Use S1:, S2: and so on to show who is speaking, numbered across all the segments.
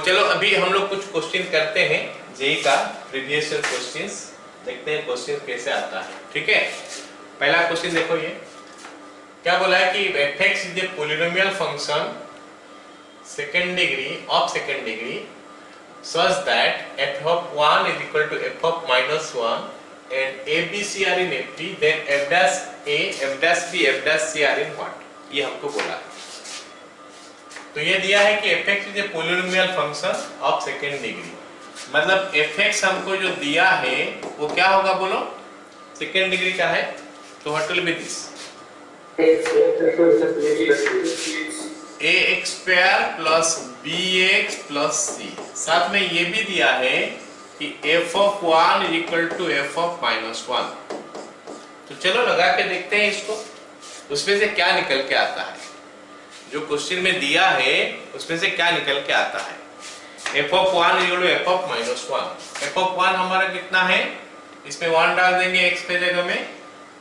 S1: चलो अभी हम लोग कुछ क्वेश्चन करते हैं जेई का प्रीवियस ईयर क्वेश्चंस, देखते हैं क्वेश्चन कैसे आता है। ठीक है, पहला क्वेश्चन देखो, ये क्या बोला है कि fx is a polynomial function second degree such that f of 1 is equal to f of minus 1 and a b c are in fp, then f dash a, f dash b, f dash c are in what? ये हमको बोला है। तो ये दिया है कि fx is a polynomial function of second degree, मतलब fx हमको जो दिया है वो क्या होगा बोलो, सेकंड डिग्री का है, तो what will be this ax square plus bx plus c। साथ में ये भी दिया है कि f of 1 is equal to f of minus 1। तो चलो लगा के देखते हैं इसको, उसमें से क्या निकल के आता है। जो क्वेश्चन में दिया है उसमें से क्या निकल के आता है। f of 1 is equal to f of minus 1। f of 1 हमारा कितना है, इसमें 1 डाल देंगे x पे जगह में,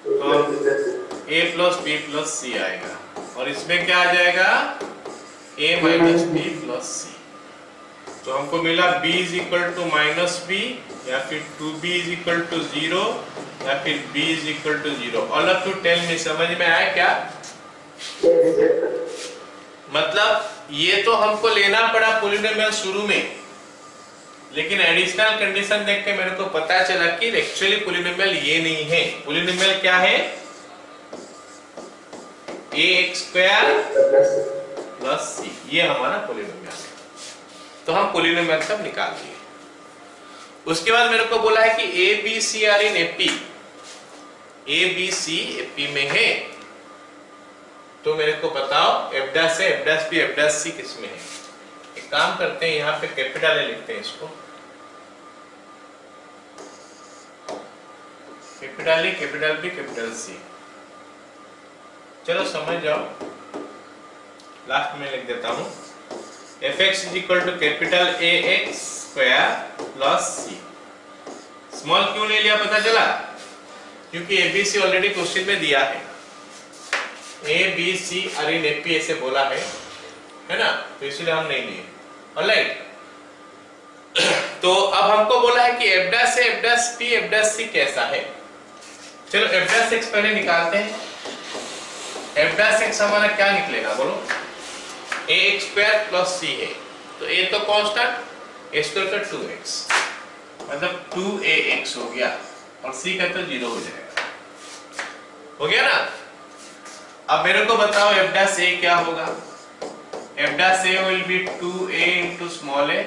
S1: तो a plus b plus c आएगा, और इसमें क्या आ जाएगा a minus b plus c। तो हमको मिला b is equal to minus b, या फिर 2b इज इक्वल टू 0, या फिर b is equal to 0। All of you tell me, समझ में आया क्या? मतलब ये तो हमको लेना पड़ा पोलिनोमियल शुरू में, लेकिन एडिशनल कंडीशन देख के मेरे को पता चला कि एक्चुअली पोलिनोमियल ये नहीं है। पोलिनोमियल क्या है, ax स्क्वायर प्लस c, ये हमारा पोलिनोमियल है। तो हम पोलिनोमियल सब निकाल दिए। उसके बाद मेरे को बोला है कि a b c are in AP, a b c AP में है, तो मेरे को बताओ f डैश है, f dash b, f dash c किस में है। एक काम करते हैं, यहाँ पे कैपिटल ए लिखते हैं इसको, capital A, capital B, capital C. चलो समझ जाओ, लास्ट में लिख देता हूं fx is equal to capital ax square plus c। Small क्यों ले लिया पता चला, क्योंकि abc ऑलरेडी क्वेश्चन में दिया है, abc आर इन एपी ऐसे बोला है ना, तो इसलिए हम नहीं लिए। ऑलराइट, तो अब हमको बोला है कि f डैश से f dash p, f dash c कैसा है। चलो f डैश x पहले निकालते हैं। f डैश x हमारा क्या निकलेगा बोलो, ax स्क्वायर प्लस c है, तो a तो कांस्टेंट, a स्क्वायर का 2x, मतलब 2ax हो गया, और c का तो 0 हो जाएगा। हो गया ना। अब मेरे को बताओ f डैश a क्या होगा। f dash a will be 2a into small a,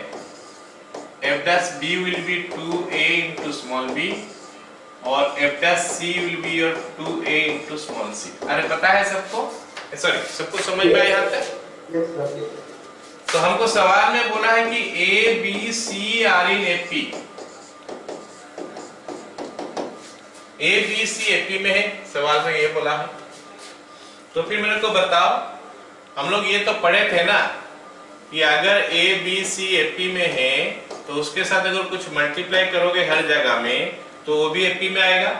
S1: f dash b will be 2a into small b, और f dash c will be your 2a into small c। अरे पता है सबको, sorry सबको समझ में आया यहाँ तक? तो हमको सवाल में बोला है कि a b c are in AP, a b c AP में है, सवाल में ये बोला है। तो फिर मेरे को बताओ, हम लोग ये तो पढ़े थे ना कि अगर a b c एपी में है तो उसके साथ अगर कुछ मल्टीप्लाई करोगे हर जगह में तो वो भी एपी में आएगा,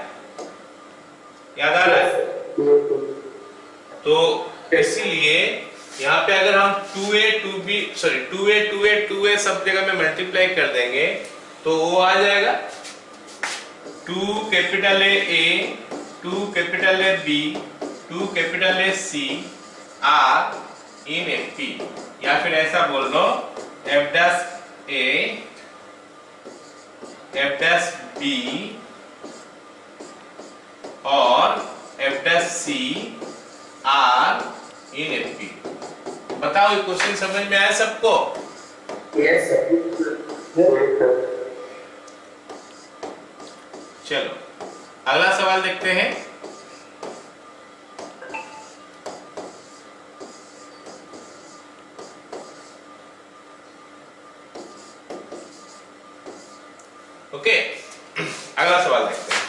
S1: याद आ रहा है? तो इसीलिए यहाँ पे अगर हम 2a 2b sorry 2a 2a 2a सब जगह में मल्टीप्लाई कर देंगे तो वो आ जाएगा 2 capital A 2 capital B 2 capital C are in AP, या फिर ऐसा बोल लो f dash A f dash B और f dash C are in AP. बताओ ये क्वेश्चन समझ में आया सबको?
S2: Yes sir.
S1: चलो अगला सवाल देखते हैं। ओके, अगला सवाल देखते हैं।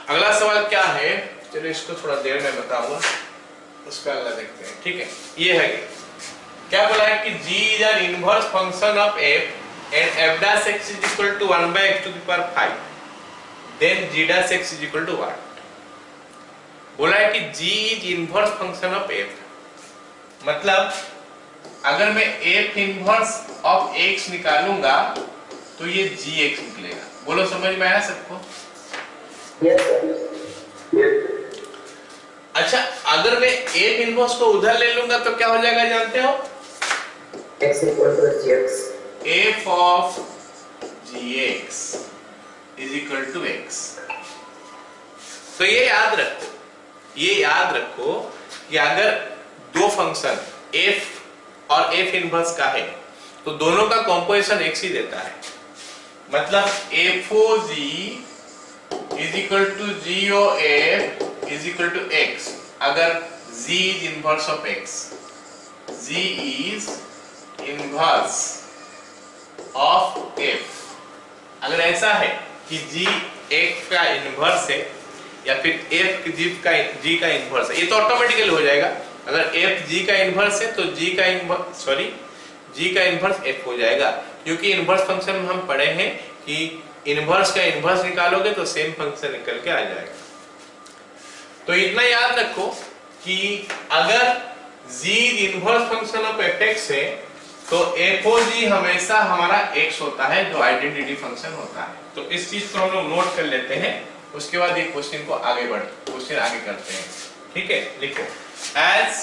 S1: अगला सवाल क्या है, चलो इसको थोड़ा देर में बताऊंगा, उसका अगला देखते हैं। ठीक है, ये है क्या बोला है कि g is an inverse function of f and f dash x is equal to 1 by x to the power 5, then g dash x is equal to what. बोला है कि g is inverse function of f, मतलब अगर मैं f inverse of x निकालूंगा तो ये gx निकलेगा। बोलो समझ में आया सबको?
S2: Yes, sir. Yes.
S1: अच्छा, अगर मैं f इनवर्स को उधर ले लूंगा तो क्या हो जाएगा जानते हो?
S2: X equal to gx.
S1: f of gx is equal to x। तो ये याद रखो कि अगर दो फंक्शन f और f इनवर्स का है तो दोनों का कॉम्पोजिशन x ही देता है। मतलब FOG is equal to GOF is equal to x अगर G is inverse of x, G is inverse of f। अगर ऐसा है कि G x का इनवर्स है या फिर f G का इनवर्स है, ये तो ऑटोमेटिकली हो जाएगा। अगर f G का इनवर्स है तो G का इनवर्स f हो जाएगा, क्योंकि इनवर्स फंक्शन में हम पढ़े हैं कि इनवर्स का इनवर्स निकालोगे तो सेम फंक्शन निकल के आ जाएगा। तो इतना याद रखो कि अगर g inverse function of fx है तो FOG हमेशा हमारा x होता है, जो आइडेंटिटी फंक्शन होता है। तो इस चीज को हम लोग नोट कर लेते हैं, उसके बाद ये क्वेश्चन आगे करते हैं। ठीक है, लिखो as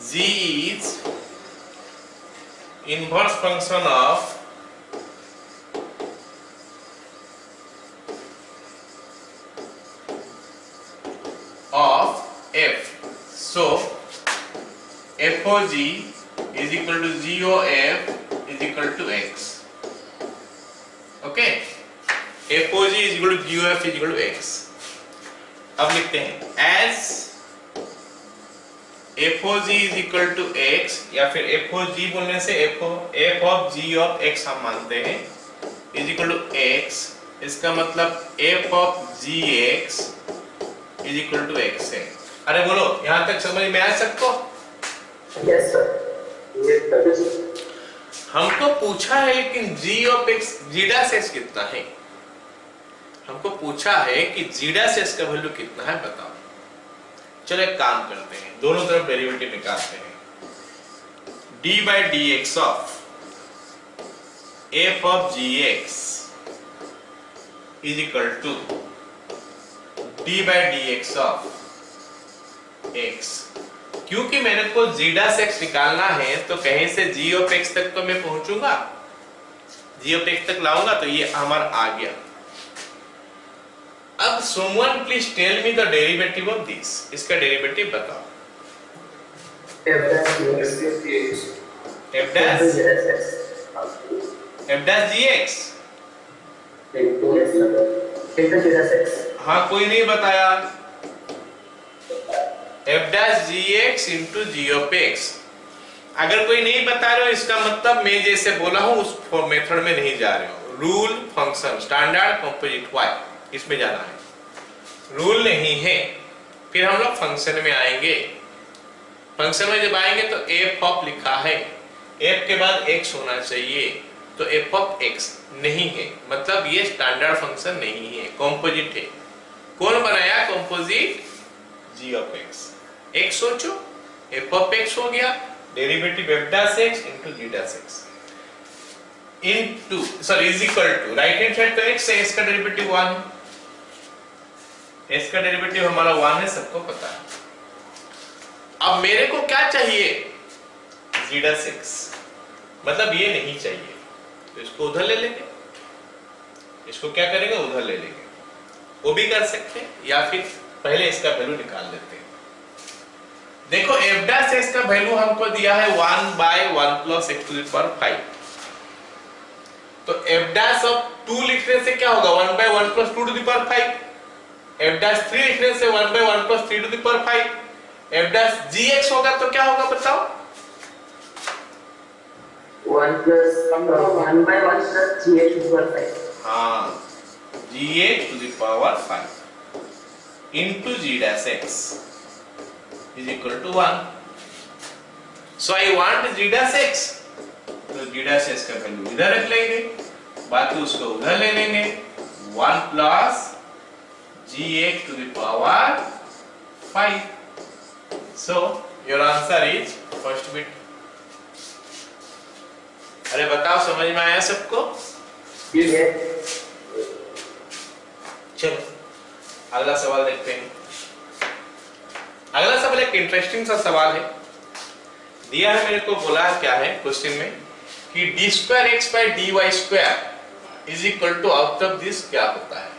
S1: g is inverse function of f, so FOG is equal to GOF is equal to x। Okay, FOG is equal to GOF is equal to x। अब लिखते हैं as FOG is equal to x, या फिर FOG बोलने से f of g of x हम मानते हैं is equal to x। इसका मतलब f of gx is equal to x है। अरे बोलो, यहाँ तक समझ में आया सबको?
S2: Yes, sir. Yes, sir.
S1: हमको पूछा है कि g of x g dash x कितना है। हमको पूछा है कि g dash x का वैल्यू कितना है, बताओ। चलो एक काम करते हैं, दोनों तरफ डेरिवेटिव निकालते हैं। d by dx of f of gx is equal to d by dx of x। क्योंकि मेरे को g dash x निकालना है तो कहीं से g of x तक तो मैं पहुंचूंगा, g of x तक लाऊंगा, तो ये हमारा आ गया। अब someone please tell me the derivative of this। इसका डेरिवेटिव बताओ।
S2: F dash gx.
S1: f dash gx
S2: Yes, sir. Into g dash x.
S1: हाँ, कोई नहीं बताया। f dash gx into g of x। अगर कोई नहीं बता रहे हो इसका मतलब मैं जैसे बोला हूं उस मेथड में नहीं जा रहे हो। Rule function standard composite y, इसमें जाना है। रूल नहीं है, फिर हम लोग फंक्शन में आएंगे। फंक्शन में जब आएंगे तो f ऑफ लिखा है, f के बाद x होना चाहिए, तो f ऑफ x नहीं है, मतलब ये स्टैंडर्ड फंक्शन नहीं है, कंपोजिट है। कौन बनाया composite? g of x। x सोचो, f ऑफ x हो गया, derivative f dash x into g dash x into is equal to right hand side तो x है, इसका डेरिवेटिव 1, इसका डेरिवेटिव हमारा 1 है, सबको पता है। अब मेरे को क्या चाहिए? g dash x, मतलब ये नहीं चाहिए तो इसको उधर ले लेंगे। इसको क्या करेंगे? उधर ले लेंगे। वो भी कर सकते हैं, या फिर पहले इसका वैल्यू निकाल लेते हैं। देखो f dash x का वैल्यू हमको दिया है 1 by 1 plus x to the power 5। तो f dash of 2 लिखने से क्या होगा? 1 by 1 plus 2 to the power 5। f dash 3 लिखने से 1 by 1 plus 3 to the power 5। f dash gx होगा तो क्या होगा बताओ?
S2: 1 by 1 plus gx to the power 5।
S1: हाँ, gx to the power 5 into g dash x is equal to 1। So I want g dash x, तो g dash x का value इधर रख लेंगे, बाकी उसको उधर ले लेंगे। 1 plus gx to the power 5। So your answer is first bit. अरे बताओ समझ में आया सबको? चलो अगला सवाल देखते हैं। अगला सवाल एक इंटरेस्टिंग सा सवाल है। दिया है मेरे को, बोला क्या है क्वेश्चन में कि d square x by d y square is equal to out of this क्या होता है,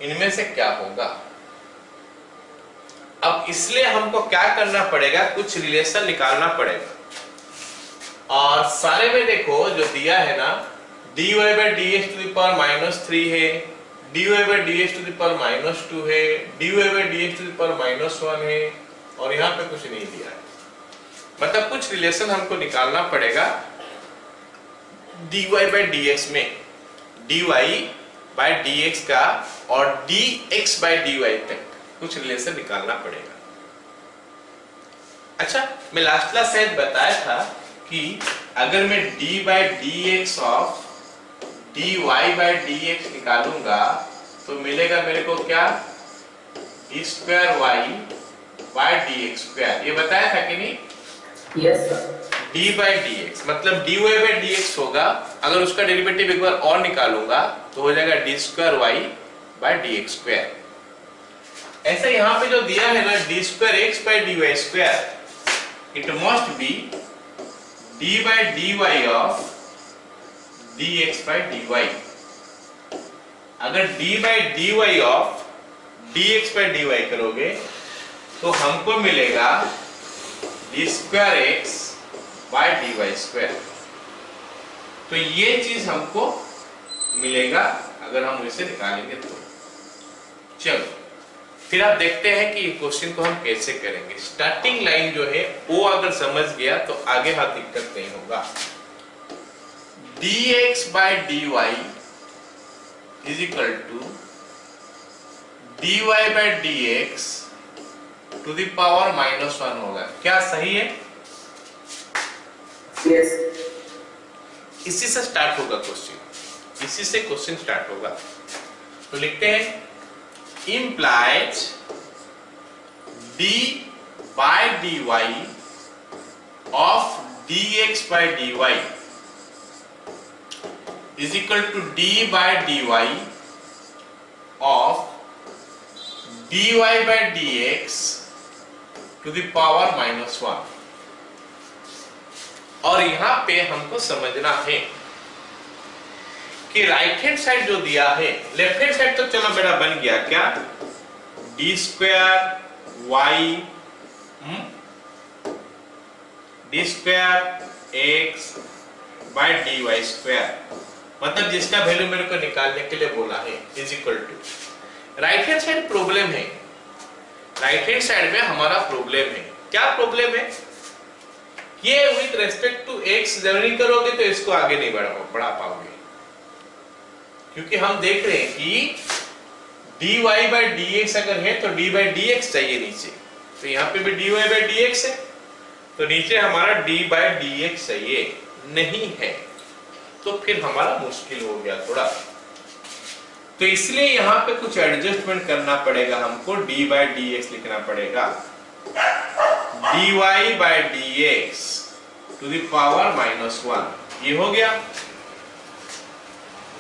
S1: इनमें से क्या होगा। अब इसलिए हमको क्या करना पड़ेगा, कुछ रिलेशन निकालना पड़ेगा। और सारे में देखो जो दिया है ना, dy by d x to the power minus 3 है, dy by d x to the power minus 2 है, dy by d x to the power minus 1 है, और यहाँ पे कुछ नहीं दिया है। मतलब कुछ रिलेशन हमको निकालना पड़ेगा dy बाई dx में, dy बाई dx का और dx बाई dy तक कुछ रिलेशन निकालना पड़ेगा। अच्छा, मैं लास्ट क्लास शायद बताया था कि अगर मैं d by dx of dy by dx निकालूंगा तो मिलेगा मेरे को क्या, d square y by dx square. ये बताया था कि नहीं?
S2: Yes sir.
S1: d by dx मतलब dy बाई dx होगा। अगर उसका डेरिवेटिव एक बार और निकालूंगा तो हो जाएगा d square y by dx square. ऐसे यहाँ पे जो दिया है ना d square x by dy square, it must be d by dy of dx by dy। अगर d by dy of dx by dy करोगे तो हमको मिलेगा d square x by dy square. तो ये चीज हमको मिलेगा अगर हम इसे निकालेंगे तो। चलो फिर आप देखते हैं कि क्वेश्चन को हम कैसे करेंगे। स्टार्टिंग लाइन जो है वो अगर समझ गया तो आगे हाथ दिक्कत नहीं होगा। dx by dy is equal to dy by dx to the power minus 1 होगा। क्या सही है?
S2: यस।
S1: इसी से स्टार्ट होगा क्वेश्चन, इसी से क्वेश्चन स्टार्ट होगा। तो लिखते हैं implies d by dy of dx by dy is equal to d by dy of dy by dx to the power minus 1। और यहां पे हमको समझना है कि राइट हैंड साइड जो दिया है, लेफ्ट हैंड साइड तो चलो मेरा बन गया क्या, d square y d square x by d y square, मतलब जिसका वैल्यू मेरे को निकालने के लिए बोला है, is equal to. Right hand side problem है, राइट हैंड साइड में हमारा प्रॉब्लम है। क्या प्रॉब्लम है? ये विद रेस्पेक्ट टू एक्स जब नहीं करोगे तो इसको आगे नहीं बढ़ा पाओगे, क्योंकि हम देख रहे हैं कि dy बाई dx अगर है तो d बाई dx चाहिए नीचे, तो यहाँ पे भी dy बाई dx है, तो नीचे हमारा d बाई dx चाहिए, नहीं है तो फिर हमारा मुश्किल हो गया थोड़ा। तो इसलिए यहाँ पे कुछ एडजस्टमेंट करना पड़ेगा हमको, d बाई dx लिखना पड़ेगा, dy by dx to the power minus 1। ये हो गया,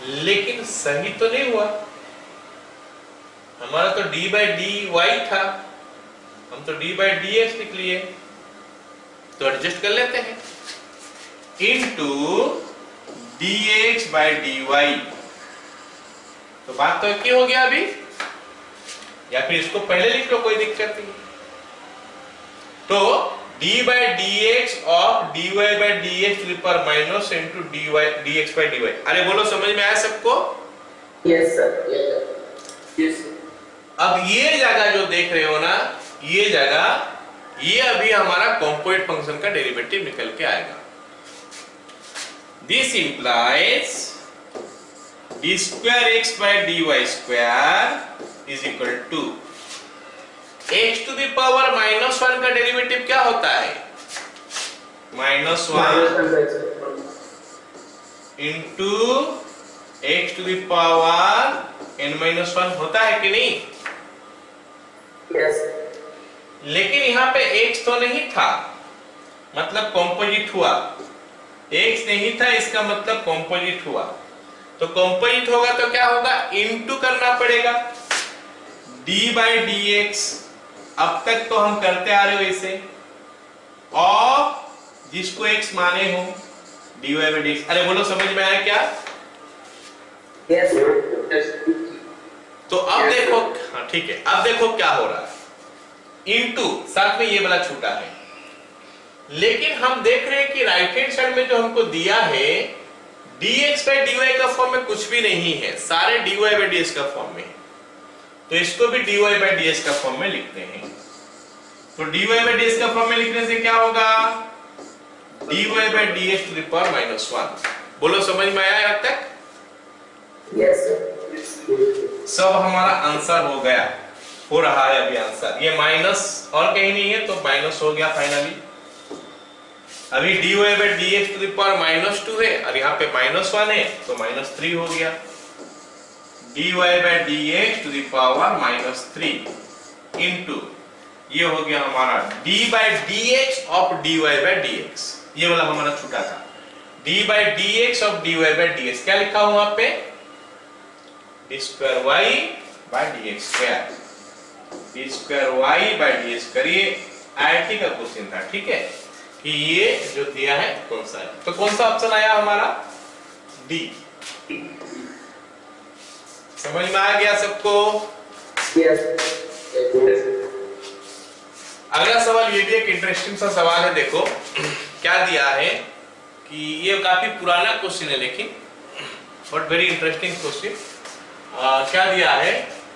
S1: लेकिन सही तो नहीं हुआ। हमारा तो d बाई dy था, हम तो d बाई dx लिख लिए, तो एडजस्ट कर लेते हैं, इनटू dx बाई dy। तो बात तो एक ही हो गया अभी, या फिर इसको पहले लिख लो, कोई दिक्कत नहीं। तो d by dx of dy by dx to the power minus into dx by dy। अरे बोलो, समझ में आया सबको?
S2: Yes sir. यस।
S1: अब ये जगह जो देख रहे हो ना, ये जगह, ये अभी हमारा कंपोजिट फंक्शन का डेरिवेटिव निकल के आएगा। This implies d square x by dy square is equal to x to the power minus 1 का डेरिवेटिव क्या होता है, minus 1 into x to the power n minus 1 होता है कि नहीं?
S2: यस।
S1: लेकिन यहाँ पे x तो नहीं था, मतलब कॉम्पोजिट हुआ, x नहीं था इसका मतलब कॉम्पोजिट हुआ। तो कॉम्पोजिट होगा तो क्या होगा, इनटू करना पड़ेगा d बाई डी एक्स। अब तक तो हम करते आ रहे हो इसे, और जिसको x माने हो dy बाई डी एक्स। अरे बोलो समझ में आया क्या?
S2: Yes, sir.
S1: तो अब देखो, हाँ ठीक है, अब देखो क्या हो रहा है, इनटू साथ में ये वाला छूटा है, लेकिन हम देख रहे हैं कि राइट हैंड साइड में जो हमको दिया है dx बाई dy का फॉर्म में कुछ भी नहीं है, सारे dy बाई dx का फॉर्म में है। तो इसको भी dy बाई dx का फॉर्म में लिखते हैं। तो dy बाई dx का फॉर्म में लिखने से क्या होगा, dy by dx to the power minus 1। बोलो समझ में आया अब तक?
S2: Yes, sir.
S1: सब हमारा आंसर हो गया, हो रहा है अभी आंसर। ये माइनस और कहीं नहीं है तो माइनस हो गया फाइनली। अभी dy by dx to the power minus 2 है और यहाँ पे माइनस 1 है तो माइनस 3 हो गया। dy by dx to the power minus 3 into ये हो गया हमारा d by dx of dy by dx। ये वाला हमारा छूटा था, d by dx of dy by dx। क्या लिखा हुआ वहां पे, d square y by dx square, d square y by dx square. ये आईआईटी का क्वेश्चन था, ठीक है, कि ये जो दिया है कौन सा है। तो कौन सा ऑप्शन आया हमारा, डी। समझ में आ गया सबको?
S2: Yes.
S1: अगला सवाल ये भी एक इंटरेस्टिंग सा सवाल है। देखो क्या दिया है कि ये काफी पुराना क्वेश्चन है लेकिन बट वेरी इंटरेस्टिंग क्वेश्चन। क्या दिया है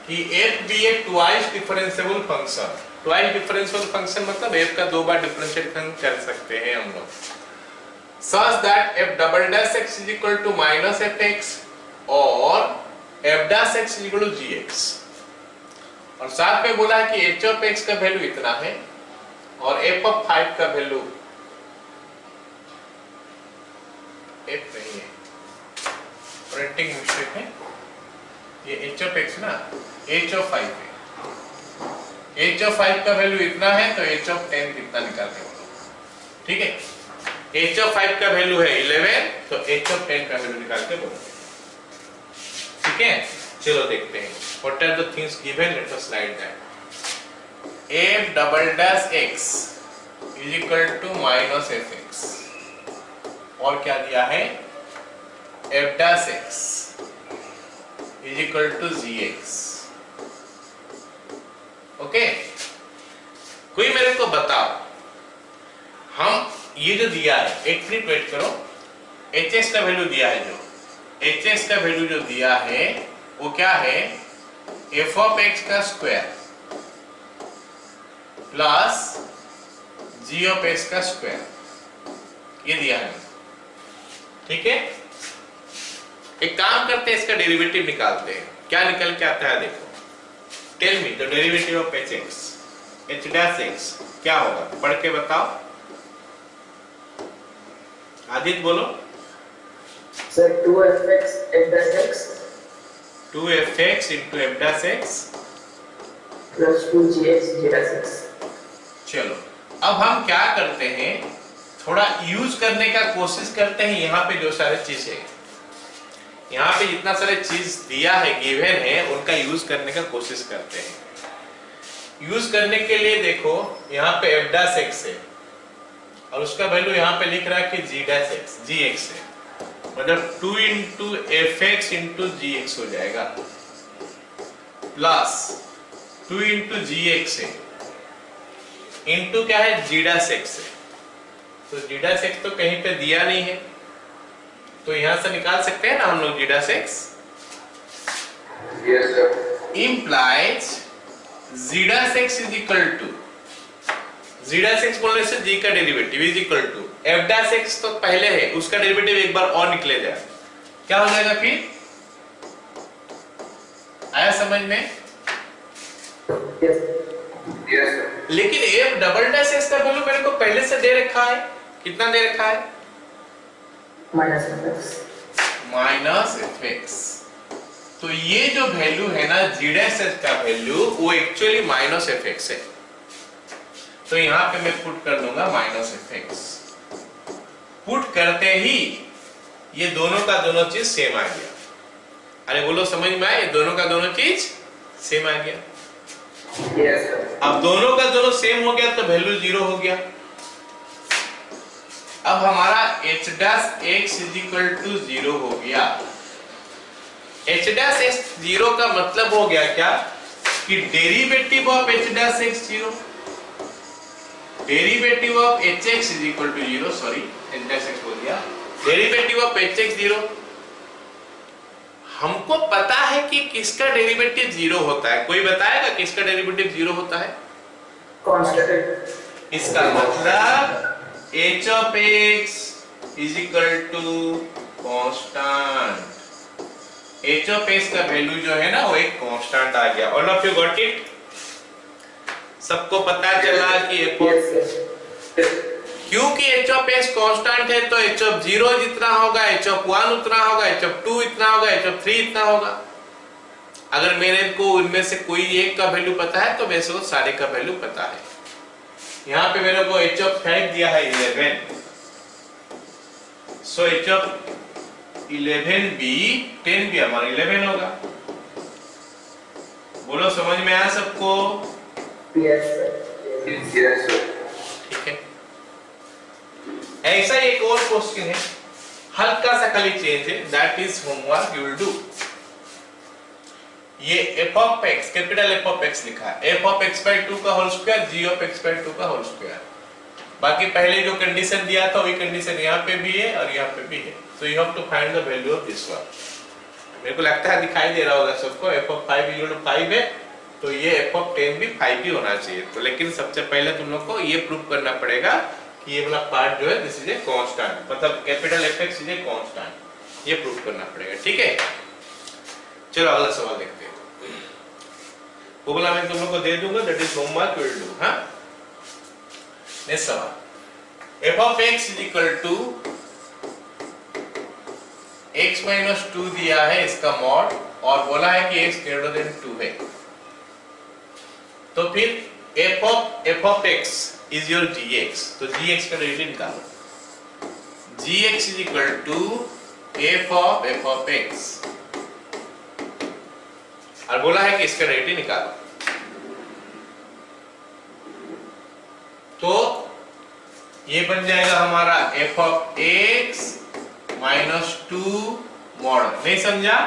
S1: कि f भी एक twice differentiable function. Twice differentiable function मतलब f का 2 बार डिफरेंशिएट कर सकते हैं हम लोग, such that f double dash x is equal to minus fx और f dash x is equal to gx। और साथ में बोला है कि h ऑफ x का वैल्यू इतना है और f ऑफ 5 का वैल्यू f नहीं है, प्रिंटिंग मिस्टेक है, ये h ऑफ x ना h ऑफ 5 है। h ऑफ 5 का वैल्यू इतना है तो h ऑफ 10 कितना निकालते हो, ठीक है। h ऑफ 5 का वैल्यू है 11 तो h ऑफ 10 का वैल्यू निकालते बोलो, ठीक है। चलो देखते हैं what are the things given, let us write that. f double dash x is equal to minus fx और क्या दिया है f dash x is equal to gx। Okay, कोई मेरे को बताओ, हम ये जो दिया है, एक मिनट वेट करो, hs का वैल्यू दिया है, जो hs का वैल्यू जो दिया है वो क्या है, f ऑफ x का square plus g of x का स्क्वायर, ये दिया है, ठीक है। एक काम करते हैं, इसका डेरिवेटिव निकालते हैं, क्या निकल के आता है देखो। Tell me the derivative of hx, h dash x क्या होगा, पढ़ के बताओ। आदित्य बोलो।
S2: Sir, 2fx f dash x
S1: 2fx into f dash x
S2: plus 2gx g dash x।
S1: चलो अब हम क्या करते हैं, थोड़ा यूज करने का कोशिश करते हैं। यहाँ पे जो सारे चीज है, यहाँ पे जितना सारे चीज दिया है, गिवन है, उनका यूज करने का कोशिश करते हैं। यूज करने के लिए देखो यहाँ पे f डैश x है और उसका वैल्यू यहाँ पे लिख रहा है कि g डैश x gx है, मतलब 2 इंटू fx इंटू gx हो जाएगा प्लस 2 इंटू gx है इंटू क्या है g डैश x है। तो g डैश x तो कहीं पे दिया नहीं है तो यहां से निकाल सकते हैं ना हम लोग g dash x।
S2: Yes, sir.
S1: implies g dash x is equal to, g dash x बोलने से g का derivative is equal to f dash x तो पहले है, उसका डेरिवेटिव एक बार और निकले जाए, क्या हो जाएगा फिर, आया समझ में?
S2: Yes. Yes, sir.
S1: लेकिन f डबल डैश x का वैल्यू मेरे को पहले से दे रखा है, कितना दे रखा है,
S2: Minus fx।
S1: Minus fx। तो ये जो वैल्यू है ना g डैश x का वैल्यू, वो एक्चुअली माइनस fx है। तो यहाँ पे मैं पुट कर दूंगा माइनस एफ एक्स। पुट करते ही ये दोनों का दोनों चीज सेम आ गया। अरे बोलो समझ में आया? ये दोनों का दोनों चीज सेम आ गया।
S2: Yes, sir.
S1: अब दोनों का दोनों सेम हो गया तो वैल्यू 0 हो गया। अब हमारा h dash x is equal to 0 हो गया। h डैश x 0 का मतलब हो गया क्या कि derivative of h dash x 0, derivative of hx is equal to 0, sorry h dash x बोल दिया, डेरिवेटिव ऑफ hx 0। हमको पता है कि किसका डेरिवेटिव 0 होता है। कोई बताएगा किसका डेरिवेटिव 0 होता है?
S2: Constant.
S1: इसका मतलब h of x is equal to constant। h of x का वैल्यू जो है ना वो एक कांस्टेंट आ गया। All of you got it? सबको पता चला कि
S2: Yes, sir.
S1: क्योंकि h of x कांस्टेंट है तो h of 0 जितना होगा, h of 1 उतना होगा, h of 2 इतना होगा, h of 3 इतना होगा। अगर मेरे को उनमें से कोई एक का वैल्यू पता है तो वैसे वो सारे का वैल्यू पता है। यहाँ पे मेरे को h of 5 दिया है 11, सो h of 11 भी 10 भी हमारा 11 होगा। बोलो समझ में आया सबको?
S2: Yes, sir.
S3: Yes, sir.
S1: ठीक है। ऐसा एक और क्वेश्चन है, हल्का सा खाली चेंज है, that is homework you will do. ये f of x, capital F of x लिखा है, f of x by 2 का whole square, g of x by 2 का होल स्क्वायर। बाकी पहले जो कंडीशन दिया था वही कंडीशन यहाँ पे भी है और यहाँ पे भी है। So you have to find the value of this one. मेरे को लगता है दिखाई दे रहा होगा सबको, f of 5 इक्वल टू 5 है तो ये f of 10 भी 5 ही होना चाहिए। तो लेकिन सबसे पहले तुम लोग को ये प्रूव करना पड़ेगा कि ये वाला पार्ट जो है दिस इज ए कांस्टेंट, मतलब capital Fx is a constant, ये प्रूव करना पड़ेगा। ठीक है, चलो अगला सवाल देखते हैं। वो बोला मैं तुम लोग को दे दूंगा, that is homework will do. हां, नेक्स्ट सवाल, f of x is equal to x minus 2 दिया है इसका मॉड और बोला है कि x ग्रेटर देन 2 है। तो फिर f of x is your gx, तो gx का डेरिवेटिव निकालो। gx is equal to f of x और बोला है कि इसका डेरिवेटिव निकालो। तो ये बन जाएगा हमारा f of x minus 2 mod. नहीं समझा?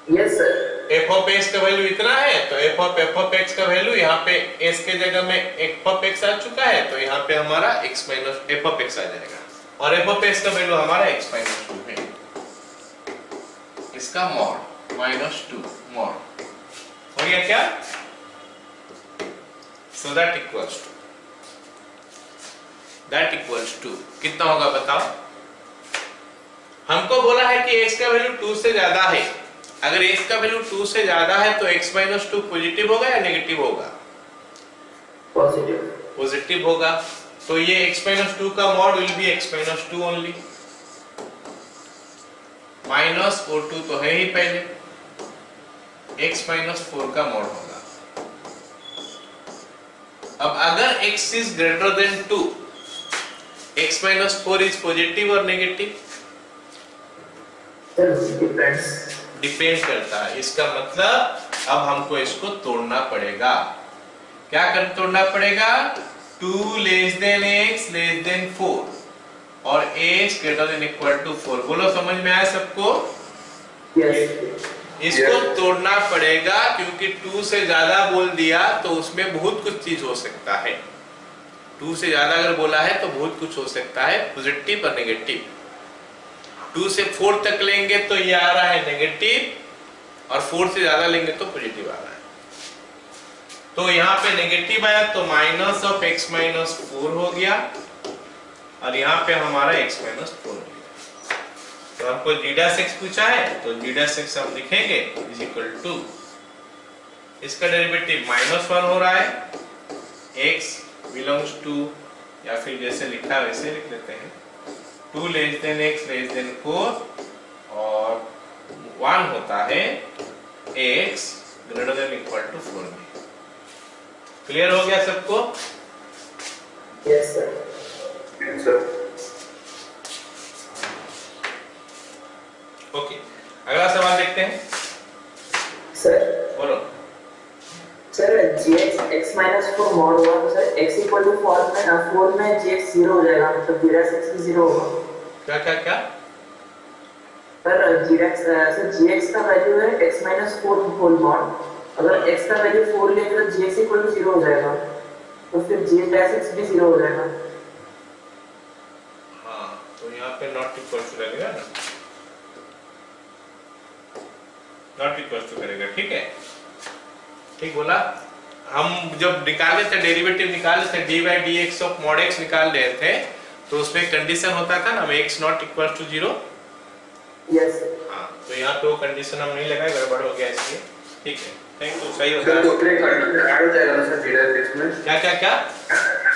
S2: Yes, sir.
S1: f of x का वैल्यू इतना है तो f of x का वैल्यू यहाँ पे s के जगह में f of x आ चुका है तो यहाँ पे हमारा x minus f of x आ जाएगा और f of x का वैल्यू हमारा x माइनस 2 है। इसका मॉड माइनस 2 मॉड हो गया क्या? सो दैट इक्वल्स टू कितना होगा बताओ? हमको बोला है कि x का वैल्यू 2 से ज्यादा है। अगर x का वैल्यू 2 से ज्यादा है तो x माइनस 2 पॉजिटिव होगा या नेगेटिव होगा?
S2: Positive.
S1: पॉजिटिव होगा। तो ये x माइनस 2 का mod will be x minus 2 only. Minus और 2 तो है ही पहले, x माइनस 4 का मॉड होगा। अब अगर x is greater than 2, x minus 4 is positive और नेगेटिव?
S2: Sir, depends.
S1: डिपेंड करता है। इसका मतलब अब हमको इसको तोड़ना पड़ेगा। क्या कर तोड़ना पड़ेगा? 2 less than x less than 4 और x greater than equal to 4। बोलो समझ में आया सबको?
S2: Yes.
S1: इसको तोड़ना पड़ेगा क्योंकि 2 से ज्यादा बोल दिया तो उसमें बहुत कुछ चीज हो सकता है। 2 से ज्यादा अगर बोला है तो बहुत कुछ हो सकता है, पॉजिटिव और नेगेटिव। 2 से 4 तक लेंगे तो ये आ रहा है नेगेटिव और 4 से ज्यादा लेंगे तो पॉजिटिव आ रहा है। तो यहाँ पे नेगेटिव आया तो माइनस ऑफ x माइनस 4 हो गया और यहाँ पे हमारा x माइनस 4 हो गया। तो हमको g डैश x पूछा है तो g डैश x हम लिखेंगे इज इक्वल टू, इसका डेरिवेटिव माइनस 1 हो रहा है, x बिलोंग्स टू या फिर जैसे लिखा है वैसे लिख लेते हैं, 2 less than x less than 4 और 1 होता है x greater than equal to 4 में। क्लियर हो गया सबको?
S2: Yes sir.
S3: Yes sir.
S1: Okay, अगला सवाल देखते हैं।
S2: सर
S1: बोलो।
S2: Sir gx x minus 4 mod हुआ तो सर x equal to 4 में gx 0 हो जाएगा, मतलब जीराक्स x भी 0 होगा।
S1: क्या क्या क्या?
S2: सर gx का वैल्यू है x minus 4 होल मॉड, अगर x का वैल्यू 4 लेंगे तो gx equal to 0 हो जाएगा, तो फिर g dash x भी 0 हो जाएगा।
S1: हाँ, तो यहाँ पे नॉट इक्वल टू लगेगा ना, नॉट इक्वल टू करेगा, ठीक है, ठीक बोला। हम जब निकाले थे डेरिवेटिव निकाले थे dy dx of mod x निकाल रहे थे, तो उसमें कंडीशन होता था ना x not equal to 0।
S2: Yes.
S1: हाँ, तो यहाँ पे वो कंडीशन हम नहीं लगाए, गड़बड़ हो गया इसलिए, ठीक है, थैंक यू, सही होता
S3: सर
S1: है।
S3: तो प्ले कंडीशन ऐड हो जाएगा ना सर जीरा टेक्स्ट में?
S1: क्या क्या क्या?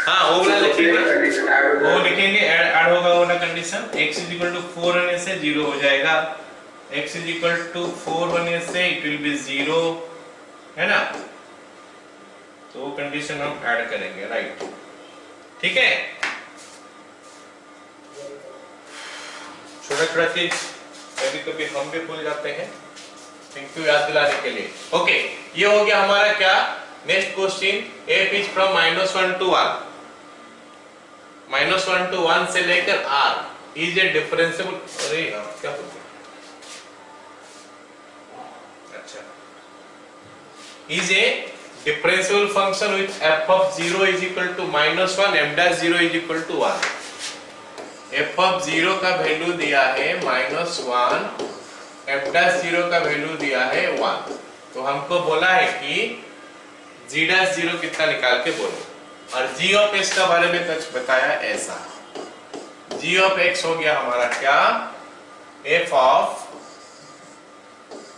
S1: हाँ, वो वाला लिखेंगे,
S3: कंडीशन ऐड हो
S1: वो
S3: जाएगा।
S1: लिखेंगे, ऐड होगा वो वाला condition, x is equal to 4 होने से 0 हो जाएगा, x इज इक्वल टू 4 होने से इट विल बी 0, है ना, तो वो कंडीशन हम ऐड करेंगे, राइट, ठीक है। छोटा छोटा चीज कभी कभी हम भी भूल जाते हैं, थैंक यू याद दिलाने के लिए। ओके, ये हो गया हमारा क्या, next question, f is from -1 to 1, -1 to 1 से लेकर r इज ए डिफरेंशिएबल, अरे यार क्या बोल रहे, अच्छा, is a differentiable function with f of 0 is equal to -1, f dash 0 is equal to 1। f of 0 का वैल्यू दिया है -1, f dash 0 का वैल्यू दिया है 1, तो हमको बोला है कि g dash 0 कितना निकाल के बोलो, और g of x का बारे में कुछ बताया ऐसा, g of x हो गया हमारा क्या, f of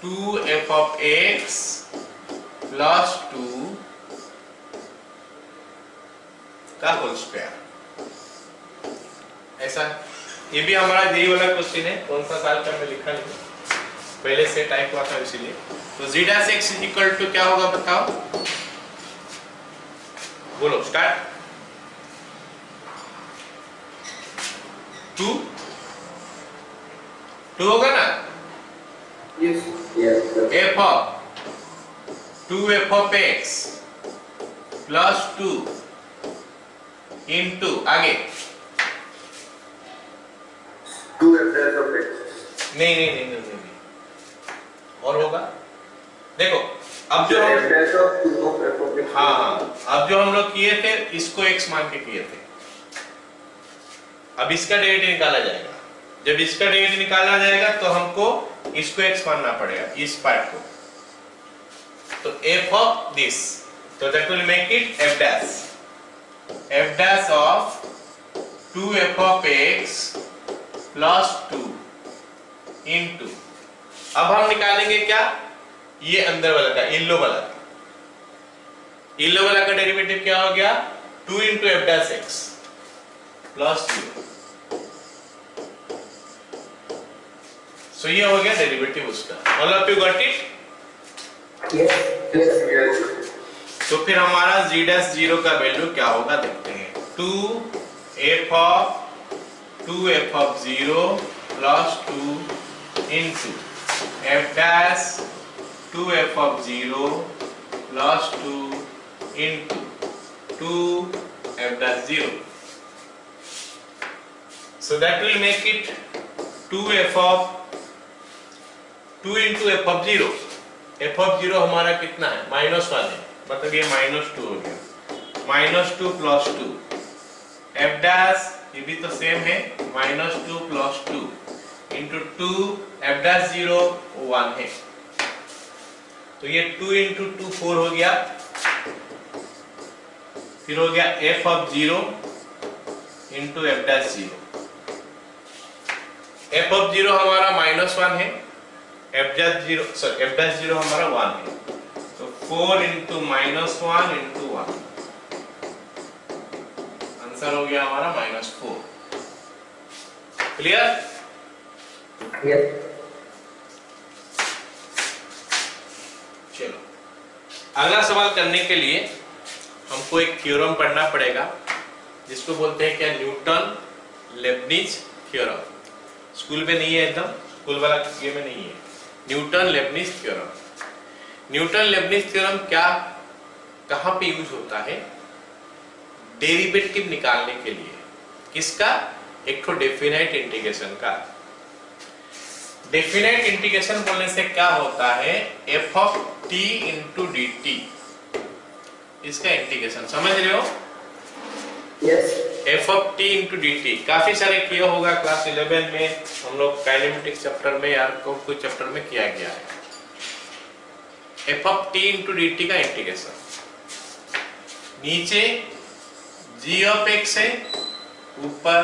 S1: 2f of x plus 2 का होल स्क्वायर, ऐसा। ये भी हमारा यही वाला क्वेश्चन है, कौन सा साल का मैं लिखा नहीं, पहले से टाइप हुआ था इसीलिए। तो z dash x is equal to क्या होगा बताओ, बोलो स्टार्ट। 2 होगा ना,
S3: yes
S2: yes.
S1: f of 2f of x plus 2 into आगे
S3: 2f dash of x।
S1: नहीं, और होगा, देखो अब जो
S3: f dash of 2 of f of x।
S1: हाँ, अब जो हम लोग किए थे इसको x मान के किए थे, अब इसका डेरिवेटिव निकाला जाएगा, जब इसका डेरिवेटिव निकाला जाएगा तो हमको इसको x मानना पड़ेगा, इस पार्ट को, तो f of this, so that will make it f dash of 2f of x plus 2 into, अब हम निकालेंगे क्या, ये अंदर वाला का येलो वाला का डेरिवेटिव क्या हो गया, 2 into f dash x plus 0, so ये हो गया डेरिवेटिव उसका, all of you got it?
S3: Yes.
S1: तो फिर हमारा z dash 0 का वैल्यू क्या होगा देखते हैं, 2f of 0 plus 2 into f dash 2f of 0 plus 2 into 2f dash 0, so that will make it 2f of 2 into f of 0, f of 0 हमारा कितना है, -1 है, मतलब ये -2 हो गया, -2 plus 2, f dash ये भी तो सेम है, -2 plus 2 into 2 f dash 0 1 है, तो ये 2 into 2 4 हो गया, फिर हो गया f of 0 into f dash 0, f of 0 हमारा -1 है, f dash 0 हमारा 1 है, तो 4 into -1 into 1, आंसर हो गया हमारा -4। क्लियर?
S2: यस।
S1: चलो अगला सवाल करने के लिए हमको एक थ्योरम पढ़ना पड़ेगा जिसको बोलते हैं क्या, न्यूटन लेबनिज थ्योरम। स्कूल में नहीं है, एकदम स्कूल वाला ये में नहीं है। Newton Lebanese theorem. Newton Lebanese theorem क्या, कहां पे यूज होता है? डेरिवेटिव निकालने के लिए। किसका? एक तो डेफिनाइट इंटीग्रेशन का। डेफिनाइट इंटीग्रेशन बोलने से क्या होता है, f of T into D T, इसका इंटीग्रेशन समझ रहे हो?
S2: Yes.
S1: F of T into D T काफी सारे किया होगा क्लास 11 में, हम लोग काइनेमेटिक्स चैप्टर में या कोई चैप्टर में किया गया है। F of T into D T का इंटीग्रेशन, नीचे जी ऑफ एक्स है, ऊपर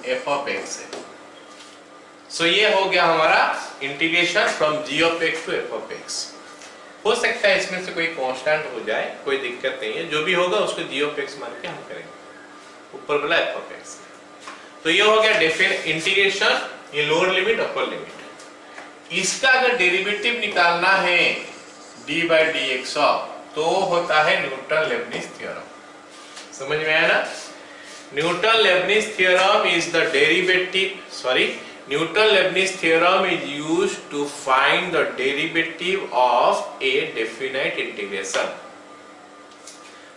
S1: एफ ऑफ एक्स है। सो ये हो गया हमारा integration from g of x to f of x. हो सकता है इसमें से कोई कांस्टेंट हो जाए, कोई दिक्कत नहीं है, जो भी होगा उसको जी ऑफ एक्स मान के हम करेंगे, ऊपर वाला एफ ऑफ एक्स। तो ये हो गया डेफिनेट इंटीग्रेशन, ये लोअर लिमिट अपर लिमिट। इसका अगर डेरिवेटिव निकालना है D by d x of, तो होता है न्यूटन लेबनिज थ्योरम। समझ में आया ना? Newton Lebanese theorem is the derivative, sorry, Newton Leibniz theorem is used to find the derivative of a definite integration.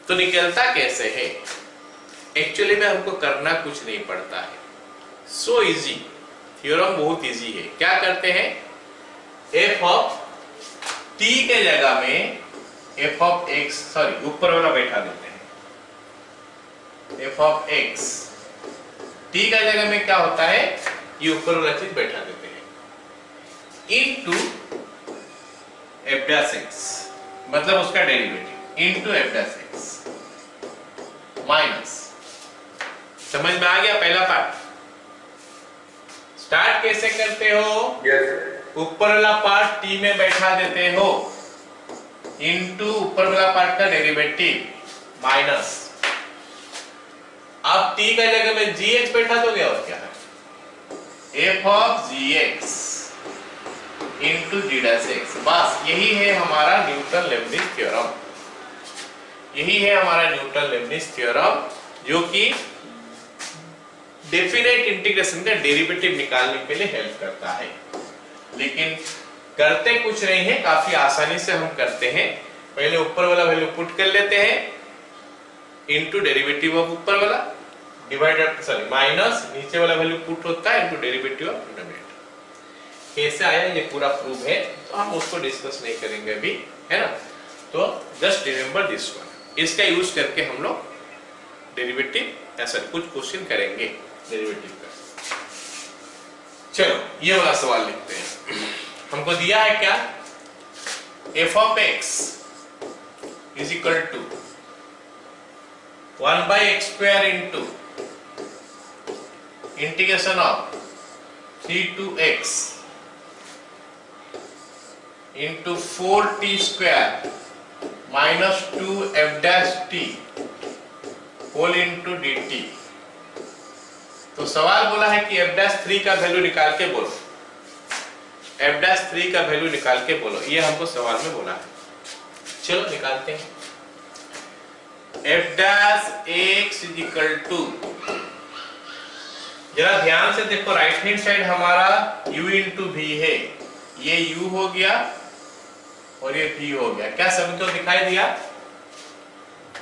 S1: तो निकलता कैसे है? एक्चुअली में हमको करना कुछ नहीं पड़ता है, सो इजी, थ्योरम बहुत इजी है। क्या करते हैं, एफ ऑफ टी के जगह में एफ ऑफ एक्स, सॉरी ऊपर वाला बैठा देते हैं, एफ ऑफ एक्स टी का जगह में क्या होता है, ये ऊपर वाला चीज बैठा देते हैं, इनटू एफ डैश एक्स, मतलब उसका derivative, into F dash x minus. समझ में आ गया पहला पार्ट? स्टार्ट कैसे करते हो?
S3: Yes.
S1: ऊपर वाला पार्ट टी में बैठा देते हो, इनटू ऊपर वाला पार्ट का डेरिवेटिव माइनस। अब टी का जगह में जी एक्स बैठा दोगे और क्या है, f of g x into g dash x. बस यही है हमारा न्यूटन लेबनिज थ्योरम, यही है हमारा न्यूटन लेबनिज थ्योरम, जो कि डेफिनेट इंटीग्रेशन का डेरिवेटिव निकालने के लिए हेल्प करता है। लेकिन करते कुछ नहीं है, काफी आसानी से हम करते हैं। पहले ऊपर वाला वैल्यू पुट कर लेते हैं, इनटू डेरिवेटिव ऑफ ऊपर वाला डिवाइडेड, सॉरी माइनस नीचे वाला वैल्यू पुट होता है इनटू डेरिवेटिव ऑफ डिनोमिनेटर। कैसे आया ये पूरा प्रूफ है, तो हम उसको डिस्कस नहीं करेंगे अभी, है ना? तो जस्ट रिमेंबर दिस वन, इसका यूज करके हम लोग डेरिवेटिव ऐसा कुछ क्वेश्चन करेंगे डेरिवेटिव का। चलो ये वाला सवाल लिखते हैं। हमको दिया है क्या, f of x is equal to 1 by x square into integration of 3 to x into 4t square minus 2 f dash t whole into dt। तो सवाल बोला है कि f dash 3 का वैल्यू निकाल के बोलो, f dash 3 का वैल्यू निकाल के बोलो, ये हमको सवाल में बोला है। चलो निकालते हैं। f dash x is equal to, जरा ध्यान से देखो, राइट हैंड साइड हमारा u इंटू v है, ये u हो गया और ये v हो गया। क्या सभी को दिखाई दिया?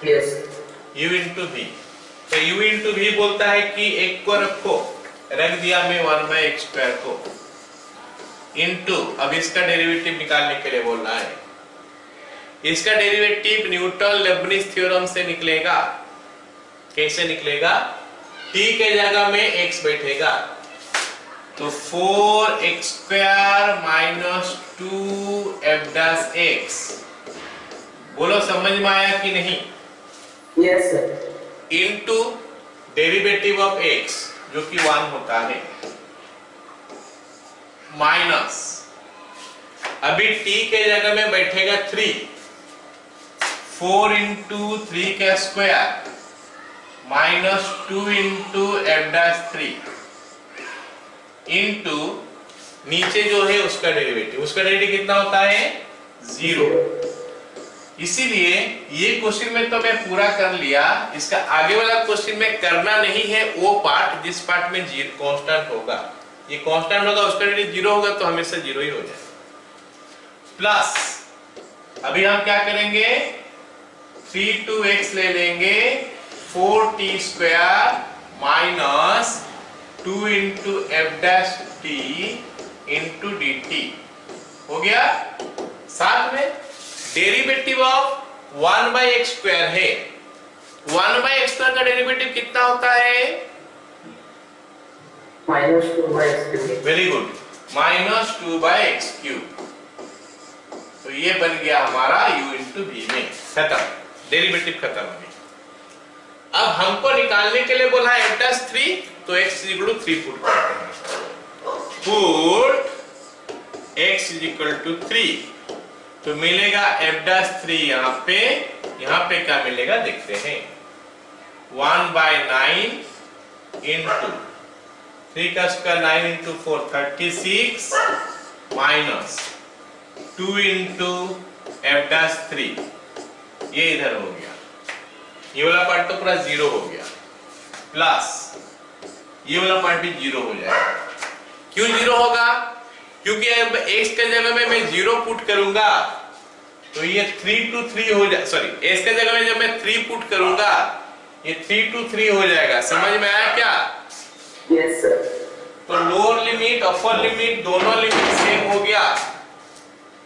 S2: यस।
S1: u इंटू v, तो u इंटू v बोलता है कि एक को रखो, रख दिया मैं 1 by x स्क्वायर को, इंटू अब इसका डेरिवेटिव निकालने के लिए बोल रहा है। इसका डेरिवेटिव न्यूटन लेबनिज थ्योरम से निकलेगा। कैसे निकलेगा? t के जगह में x बैठेगा, तो 4x square minus 2f dash x। बोलो समझ में आया कि नहीं?
S2: Yes sir.
S1: Into derivative of x जो कि 1 होता है, माइनस अभी t के जगह में बैठेगा 3, 4 इंटू 3 का square minus 2 into F dash 3 into नीचे जो है उसका डेरिवेटिव, उसका डेरिवेटिव कितना होता है? 0। इसीलिए ये क्वेश्चन में तो मैं पूरा कर लिया, इसका आगे वाला क्वेश्चन में करना नहीं है वो पार्ट जिस पार्ट में कांस्टेंट होगा। ये कांस्टेंट होगा उसका वैल्यू 0 होगा तो हमेशा 0 ही हो जाएगा। प्लस अभी हम क्या करेंगे, 3 2x ले लेंगे, 4t square minus 2 into F dash T into D T हो गया। साथ में derivative of 1 by x square है। 1 बाई एक्स स्क्वायर का डेरिवेटिव कितना होता है?
S2: -2 by x cube।
S1: Very good, -2 by x cube. तो ये बन गया हमारा u इंटू वी में, खत्म, डेरिवेटिव खत्म हो गया। अब हमको निकालने के लिए बोला है f'3, तो x इक्वल टू 3 पुट करते हैं। पुट x इक्वल टू 3 तो मिलेगा f'3 यहाँ पे क्या मिलेगा देखते हैं। 1/9 इंटू 3 का square 9 into 4 36 minus 2 into f'3, ये इधर हो गया, ये वाला पार्ट तो पूरा 0 हो गया, प्लस ये वाला पार्ट भी 0 हो जाएगा। क्यों 0 होगा? क्योंकि अब x के जगह में मैं 0 पुट करूंगा तो ये 3 to 3 हो जाए, सॉरी x के जगह में जब मैं 3 पुट करूंगा ये 3 to 3 हो जाएगा। समझ में आया क्या?
S2: Yes sir.
S1: तो लोअर लिमिट अपर लिमिट दोनों लिमिट सेम हो गया,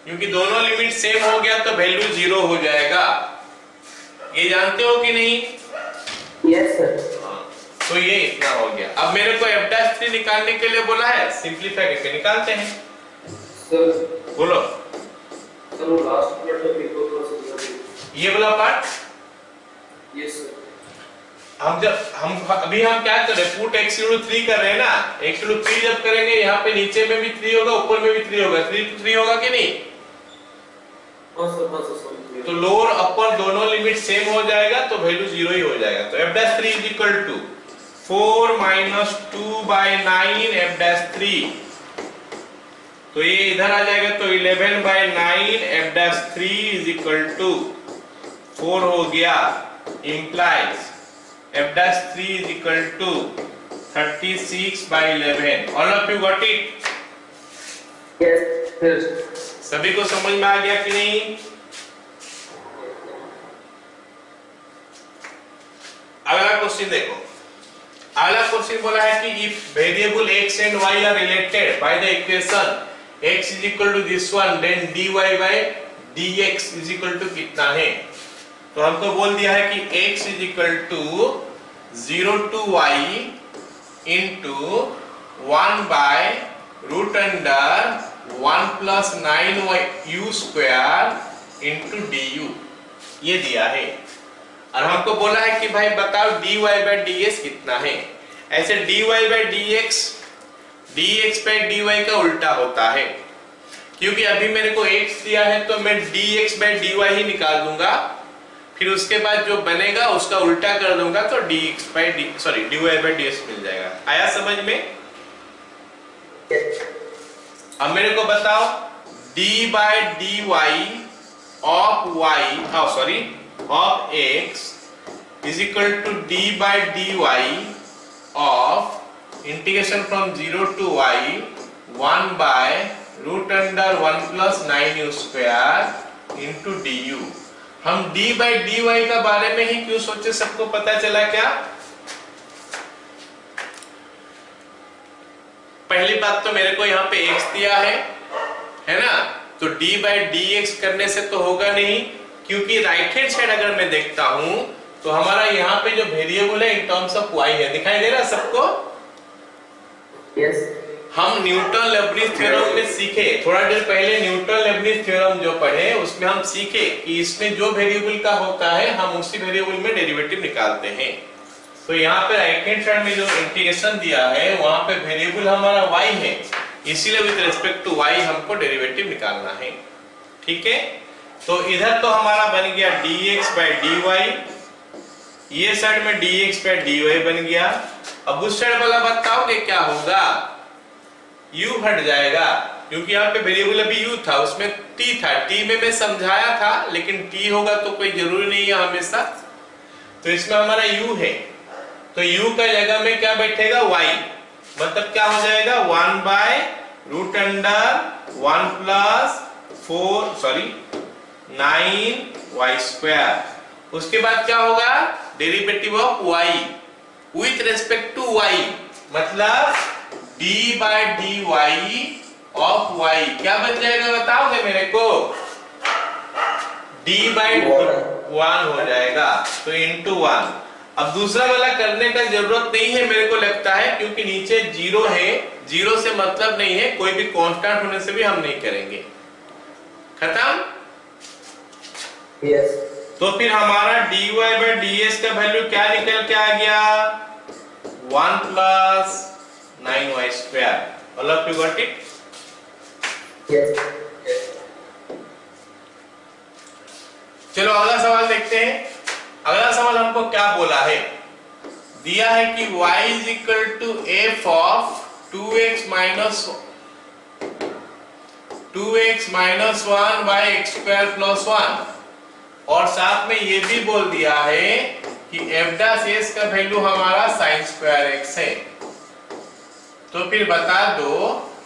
S1: क्योंकि दोनों लिमिट सेम हो गया तो वैल्यू 0 हो जाएगा। ये जानते हो कि नहीं?
S2: Yes sir.
S1: तो ये इतना हो गया। अब मेरे को f'3 निकालने के लिए बोला है, सिंपलीफाई करके निकालते हैं।
S3: सर
S1: बोलो
S3: सर वो लास्ट पार्ट का पेपर थोड़ा सा दिया।
S1: ये वाला पार्ट।
S3: Yes sir.
S1: हम अभी हम क्या कर रहे हैं, पुट x इक्वल टू 3 कर रहे हैं ना। x इक्वल टू 3 जब करेंगे यहाँ पे नीचे में भी 3 होगा, ऊपर में भी 3 होगा, 3 to 3 होगा कि नहीं?
S3: बस सर
S1: तो लोअर अपर दोनों लिमिट सेम हो जाएगा तो वैल्यू 0 ही हो जाएगा। तो f'3 is equal to 4 minus 2/9 f'3, तो ये इधर आ जाएगा तो 11/9 f'3 इज इक्वल टू 4 हो गया, implies f'3 is equal to 36/11। All of you got it?
S2: Yes.
S1: सभी को समझ में आ गया कि नहीं? अगला क्वेश्चन देखो। अगला क्वेश्चन बोला है कि if variable x and y are related by the equation x is equal to this one, then dy by dx is equal to कितना है? तो हमको बोल दिया है कि x is equal to 0 to y into 1 by root under 1 plus 9u square into du, ये दिया है। और हमको बोला है कि भाई बताओ dy बाय ds कितना है। ऐसे dy by dx dx by dy का उल्टा होता है, क्योंकि अभी मेरे को x दिया है तो मैं dx बाय dy ही निकाल दूंगा, फिर उसके बाद जो बनेगा उसका उल्टा कर दूंगा तो dx by dy by ds मिल जाएगा। आया समझ में? अब मेरे को बताओ d by dy of y of x is equal to d by dy of integration from 0 to y 1 by root under 1 plus 9u square into du। हम d by dy का बारे में ही क्यों सोचे, सबको पता चला क्या? पहली बात तो मेरे को यहाँ पे x दिया है ना, तो d by dx करने से तो होगा नहीं, क्योंकि राइट हैंड साइड अगर मैं देखता हूं तो हमारा यहाँ पे जो वेरिएबल है इन टर्म्स ऑफ y है। दिखाई दे रहा है सबको?
S2: यस।
S1: हम न्यूटन लेबनिज थ्योरम में सीखे, थोड़ा देर पहले न्यूटन लेबनिज थ्योरम जो पढ़े उसमें हम सीखे कि इसमें जो वेरिएबल का होता है हम उसी वेरिएबल में डेरिवेटिव निकालते हैं। तो यहाँ पे राइट हैंड साइड में जो इंटीग्रेशन दिया है वहां पे वेरिएबल हमारा y है, इसीलिए विद रिस्पेक्ट टू y हमको डेरिवेटिव निकालना है। ठीक है, तो इधर तो हमारा बन गया dx बाय dy, ये साइड में dx बाय dy बन गया। अब उस साइड वाला बताओ कि क्या होगा? u हट जाएगा क्योंकि यहाँ पे वेरिएबल अभी u था, उसमें t था, t में मैं समझाया था, लेकिन t होगा तो कोई जरूरी नहीं है हमेशा। तो इसमें हमारा u है, तो u का जगह में क्या बैठेगा, y, मतलब क्या हो जाएगा 1 by root under 1 plus 9y square. उसके बाद क्या होगा, derivative of y with respect to y, मतलब d by dy of y क्या बन जाएगा बताओगे मेरे को, d बाय 1 हो जाएगा, तो इंटू 1। अब दूसरा वाला करने का जरूरत नहीं है मेरे को लगता है, क्योंकि नीचे जीरो है, जीरो से मतलब नहीं है, कोई भी कांस्टेंट होने से भी हम नहीं करेंगे। खत्म?
S2: यस।
S1: तो फिर हमारा dy बाय ds का वैल्यू क्या निकल के आ गया, 1 plus 9y square. All of you got it?
S2: Yes.
S1: चलो अगला सवाल देखते हैं। अगला सवाल हमको क्या बोला है, दिया है कि y is equal to f of 2x minus 1 by x square plus 1, और साथ में ये भी बोल दिया है कि f डैश s का वैल्यू हमारा sin स्क्वायर x है। तो फिर बता दो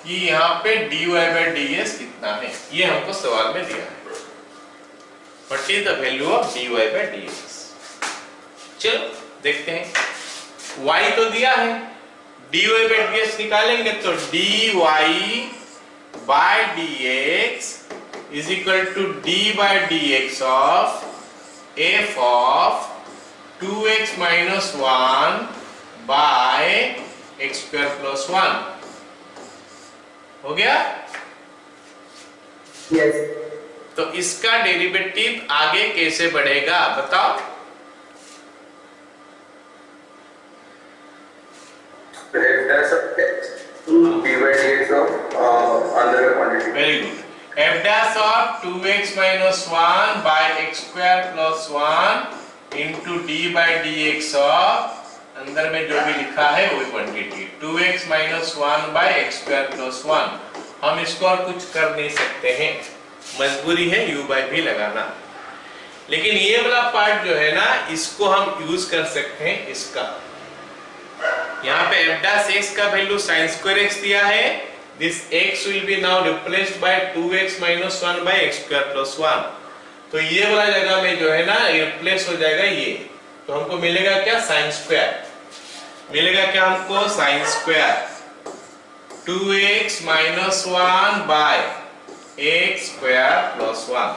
S1: कि यहाँ पे dy बाय ds कितना है, ये हमको सवाल में दिया है। What is the value of dy by ds? चलो देखते हैं, y तो दिया है, dy बाय ds निकालेंगे तो dy by dx is equal to d by dx of f of 2x minus 1 by x square plus 1 हो गया।
S2: यस।
S1: तो इसका डेरिवेटिव आगे कैसे बढ़ेगा बताओ? Very good, f dash of 2x minus 1 by x square plus 1 into d by dx of अंदर में जो भी लिखा है वही quantity 2x minus 1 by x square plus 1। हम इसको और कुछ कर नहीं सकते हैं, मजबूरी है u by v लगाना। लेकिन ये वाला पार्ट जो है ना, इसको हम यूज कर सकते हैं। इसका यहाँ पे f dash x का वैल्यू sin square x दिया है, this x will be now replaced by 2x minus 1 by x square plus 1। तो ये वाला जगह में जो है ना रिप्लेस हो जाएगा ये, तो हमको मिलेगा क्या, sin स्क्वायर। मिलेगा क्या हमको, sin square 2x minus 1 by x square plus 1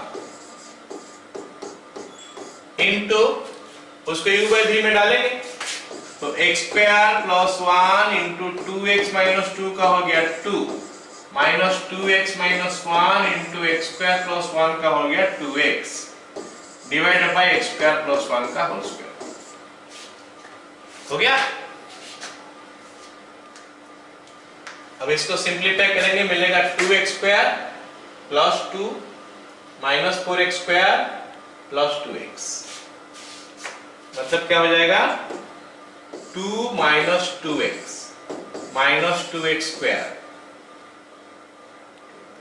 S1: into उसको u by v में डालेंगे, तो x square plus 1 into 2x minus 2 का हो गया 2 minus 2x minus 1 into x square plus 1 का हो गया 2x divided by x square plus 1 का होल स्क्वायर हो गया। अब इसको सिंपलीफाई करेंगे, मिलेगा 2x square plus 2 minus 4x square plus 2x, मतलब क्या हो जाएगा 2 minus 2x minus 2x square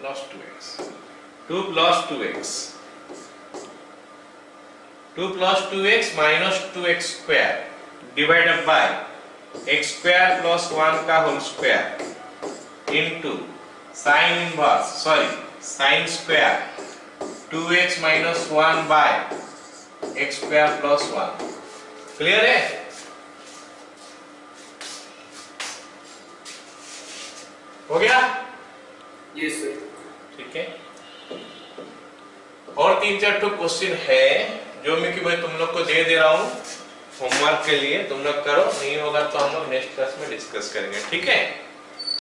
S1: plus 2x 2 plus 2x 2 plus 2x minus 2x square divided by x square plus 1 का whole square into sine inverse sine square 2x minus 1 by x square plus 1। Clear है? हो गया?
S3: Yes sir.
S1: ठीक है, और 3-4 question है जो मैं कि भाई तुम लोग को दे रहा हूं होमवर्क के लिए, तुम लोग करो, नहीं होगा तो हम लोग नेक्स्ट क्लास में डिस्कस करेंगे। ठीक है?